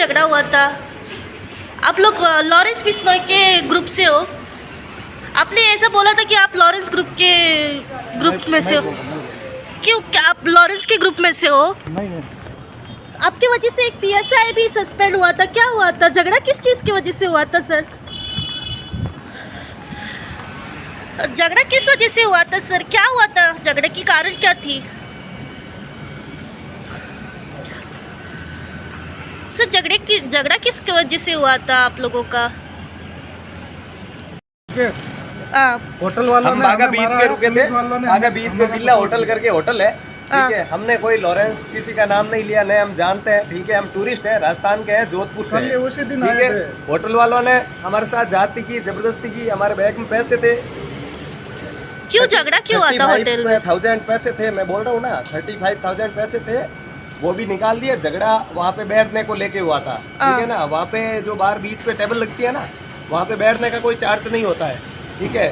झगड़ा हुआ था? आप लोग लॉरेंस बिश्नोई के ग्रुप से हो? आपने ऐसा बोला था कि आप लॉरेंस ग्रुप में से हो। क्यों, क्या आप लॉरेंस के ग्रुप में से हो? नहीं। आपकी वजह से एक पीएसआई भी सस्पेंड हुआ था, क्या हुआ था? झगड़ा किस चीज़ की वजह से हुआ था सर? झगड़ा किस वजह से हुआ था सर? क्या हुआ था? झगड़े की कारण क्या थी सर? झगड़ा किस वजह से हुआ था आप लोगों का? होटल वालों हम ने बागा हमें बीच मारा पे है, रुके थे। पुलिस वालों ने बागा हमें बीच पे मारा, बिल्ला तो होटल करके होटल है, ठीक है। हमने कोई लॉरेंस किसी का नाम नहीं लिया, नहीं हम जानते हैं, ठीक है। हम टूरिस्ट हैं, राजस्थान के हैं, जोधपुर से कल हैं, उसी दिन ठीक आए है। थे। होटल वालों ने हमारे साथ जाति की, जबरदस्ती की। हमारे बैग में पैसे थे। क्यों झगड़ा क्यों हुआ था होटल में? 35,000 पैसे थे, मैं बोल रहा हूँ ना, 35,000 पैसे थे, वो भी निकाल दिए। झगड़ा वहाँ पे बैठने को लेके हुआ था, ठीक है ना। वहाँ पे जो बाहर बीच पे टेबल लगती है ना, वहाँ पे बैठने का कोई चार्ज नहीं होता है, ठीक है।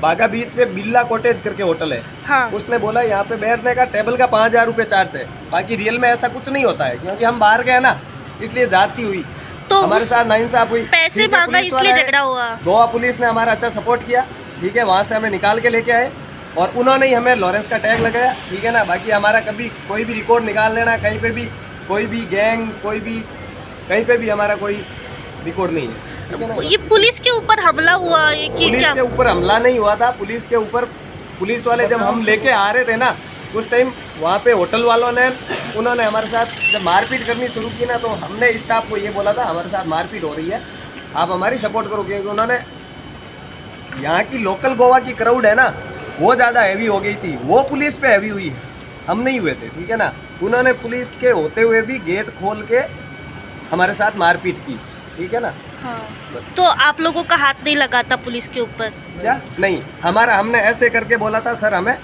बागा बीच पे बिल्ला कॉटेज करके होटल है। हाँ। उसने बोला यहाँ पे बैठने का टेबल का 5,000 रुपये चार्ज है, बाकी रियल में ऐसा कुछ नहीं होता है, क्योंकि हम बाहर गए ना, इसलिए जाती हुई तो हमारे साथ नाइंसाफ हुई। पैसे ठीक है, मांगा पुलिस इसलिए वाले- झगड़ा हुआ। गोवा पुलिस ने हमारा अच्छा सपोर्ट किया, ठीक है। वहाँ से हमें निकाल के लेके आए और उन्होंने ही हमें लॉरेंस का टैग लगाया, ठीक है ना। बाकी हमारा कभी कोई भी रिकॉर्ड निकाल लेना, कहीं पे भी कोई भी गैंग, कोई भी कहीं पे भी हमारा कोई रिकॉर्ड नहीं है, ठीक है ना। ये पुलिस के ऊपर हमला हुआ ये कि पुलिस क्या? के ऊपर हमला नहीं हुआ था। पुलिस के ऊपर, पुलिस वाले जब हम लेके आ रहे थे ना, उस टाइम वहाँ पे होटल वालों ने, उन्होंने हमारे साथ जब मारपीट करनी शुरू की ना, तो हमने स्टाफ को ये बोला था हमारे साथ मारपीट हो रही है, आप हमारी सपोर्ट करो, क्योंकि उन्होंने यहाँ की लोकल गोवा की क्राउड है ना, वो ज़्यादा हैवी हो गई थी, वो पुलिस पे हैवी हुई है, हम नहीं हुए थे, ठीक है ना। उन्होंने पुलिस के होते हुए भी गेट खोल के हमारे साथ मारपीट की, ठीक है ना। हाँ। बस। तो आप लोगों का हाथ नहीं लगा था पुलिस के ऊपर? क्या नहीं, हमने ऐसे करके बोला था, सर हमें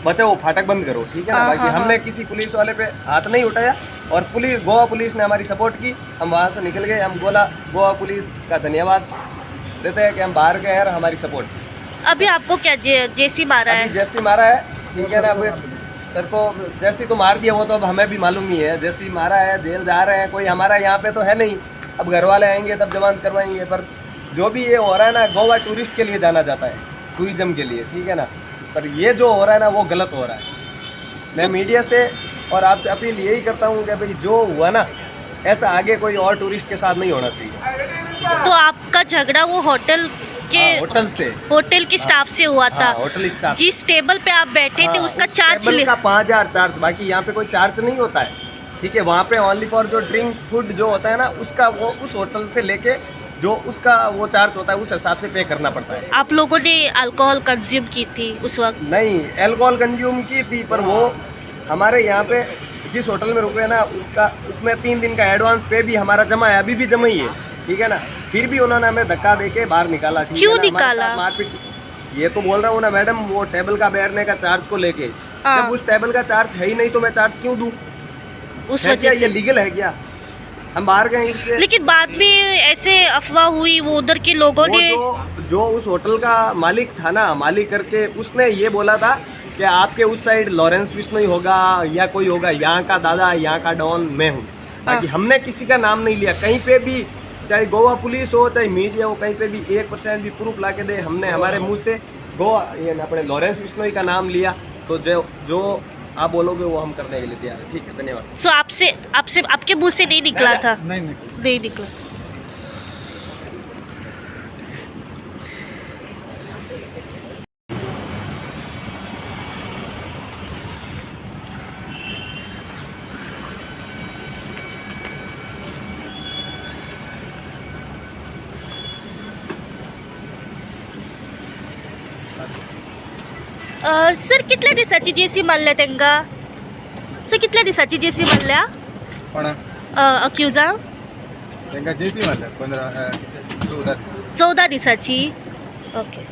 बचाओ, फाटक बंद करो, ठीक है ना। बाकी हमने किसी पुलिस वाले पे हाथ नहीं उठाया, और गोवा पुलिस ने हमारी सपोर्ट की, हम वहाँ से निकल गए। हम गोवा पुलिस का धन्यवाद देते हैं कि हम बाहर गए हैं और हमारी सपोर्ट की। अभी आपको क्या जैसी मारा अभी है? जैसी मारा है, ठीक है ना। अभी सर को जैसी तो मार दिया, वो तो अब हमें भी मालूम ही है, जैसी मारा है, जेल जा रहे हैं। कोई हमारा यहाँ पे तो है नहीं, अब घर वाले आएंगे तब जमानत करवाएंगे। पर जो भी ये हो रहा है ना, गोवा टूरिस्ट के लिए जाना जाता है, टूरिज्म के लिए, ठीक है ना। पर ये जो हो रहा है ना, वो गलत हो रहा है। मैं मीडिया से और आपसे अपील यही करता हूँ कि भाई जो हुआ ना, ऐसा आगे कोई और टूरिस्ट के साथ नहीं होना चाहिए। तो आपका झगड़ा वो होटल के होटल के स्टाफ से हुआ था? Hotel staff. जिस टेबल पे आप बैठे थे उसका चार्ज का 5,000 चार्ज, बाकी यहाँ पे कोई चार्ज नहीं होता है, ठीक है। वहाँ पे ओनली फॉर जो ड्रिंक फूड जो होता है ना, उसका वो उस होटल से लेके जो उसका वो चार्ज होता है, उस हिसाब से पे करना पड़ता है। आप लोगों ने अल्कोहल कंज्यूम की थी उस वक्त? नहीं, अल्कोहल कंज्यूम की थी, पर वो हमारे यहाँ पे जिस होटल में रुके ना, उसमें 3 दिन का एडवांस पे भी हमारा जमा है, अभी भी जमा ही है, ठीक है ना। फिर भी उन्होंने हमें धक्का देके बाहर निकाला, ठीक है ना। क्यों हमारे निकाला? साथ मारपीट। ये तो बोल रहा हूँ ना मैडम, वो टेबल का बैठने का चार्ज को लेके, जब उस टेबल का चार्ज है ही नहीं तो मैं चार्ज क्यों दूँ? उस वजह से ये लीगल है क्या? हम बाहर गए इसलिए। लेकिन बाद में ऐसे अफवाह हुई, वो उधर के लोगों ने जो उस होटल का मालिक था ना, मालिक करके उसने ये बोला था कि आपके उस साइड लॉरेंस बिश्नोई होगा या कोई होगा, यहाँ का दादा, यहाँ का डॉन मैं हूँ। बाकी हमने किसी का नाम नहीं लिया कहीं पे भी, चाहे गोवा पुलिस हो, चाहे मीडिया हो, कहीं पे भी 1% भी प्रूफ ला के दे। हमने हमारे मुंह से गोवा ये अपने लॉरेंस बिश्नोई का नाम लिया, तो जो आप बोलोगे वो हम करने के लिए तैयार है, ठीक है। धन्यवाद। सो आपसे आपके मुंह से नहीं निकला था? नहीं निकला। सर कितल्या दिसाची जेसी मारल्या तेंका? सर कितल्या दिसाची जेसी मारल्या पण अक्युजा? त्यांना जेसी मारल्या 14 14 दिसाची. ओके.